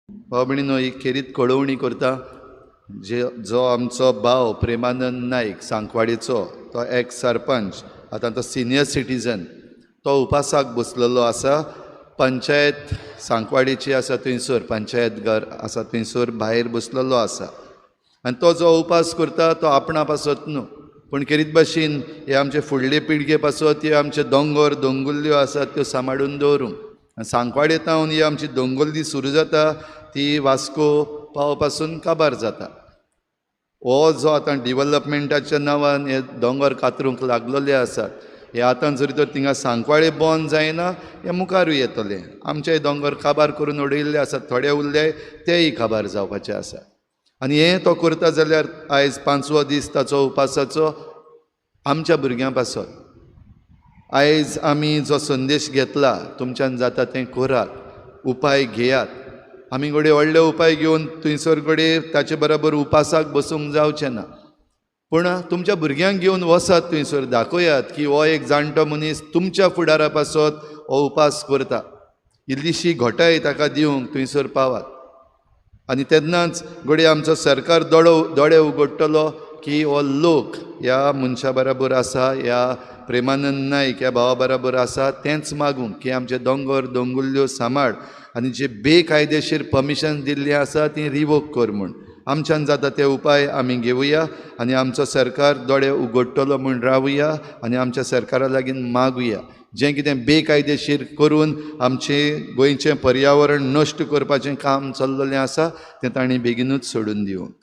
भाव भयणीनो, ही खेरीत कळवणी करता जो आमचो भाव प्रेमानंद नायक सांकवाडेचो, तो एक्स सरपंच, आतां तो सिनियर सिटीजन, तो उपासाक बसलेलो आसा. पंचायत सांकवाडेची आसा थंयसर, पंचायत घर आसा थंयसर भायर बसलेलो आसा. आनी तो जो उपास करता तो आपणा पासत न्हू, पूण खेरीत भाशेन हे आमचे फुडले पिळगे पासत हे आमचे दोंगर दोंगुल्ल्यो आसात त्यो सांबाळून दवरूंक. सांकवाडे तावन ही आमची दोंगुल्ली सुरू जाता, ती वास्को पाव पासून काबार जाता. हो जो आतां डिवेलपमेंटाच्या नांवान हे दोंगर कातरूंक लागलेले आसात, हे आतां जरी तर थिंगा सांकवाडे बंद जायना, हे मुखारूय येतले. आमचे दोंगर काबार करून उडयल्ले आसात, थोडे उरले तेय काबार जावपाचे आसा. आनी हे तो करता जाल्यार आयज 5वो दीस ताचो उपासाचो आमच्या भुरग्यां पासत. आयज आमी जो संदेश घेतला, तुमच्यान जाता तें करात, उपाय घेयात. आमी घडये व्हडले उपाय घेवन थंयसर घडये ताचे बरोबर उपासाक बसूंक जावचें ना, पूण तुमच्या भुरग्यांक घेवन वसात थंयसर, दाखयात की हो एक जाणटो मनीस तुमच्या फुडारा पासत हो उपास करता. इल्लीशी घोटाय ताका दिवंक थंयसर पावात. आनी तेन्नाच घडये आमचो सरकार दोळे उगडटलो की हो लोक ह्या मनशा बरोबर आसा, ह्या प्रेमानंद नायक ह्या भावा बरोबर आसा, तेंच मागूंक की आमचे दोंगर दोंगुल्ल्यो सांबाळ आनी जे बेकायदेशीर परमिशन दिल्लीं आसा ती रिवोक कर म्हूण. आमच्यान जाता ते उपाय आमी घेवया आनी आमचो सरकार दोळे उगडटलो म्हूण रावया आनी आमच्या सरकारा लागीं मागुया. जें कितें बेकायदेशीर करून आमचें गोंयचें पर्यावरण नश्ट करपाचें काम चल्लेलें आसा तें तांणी बेगीनूच सोडून दिवंक.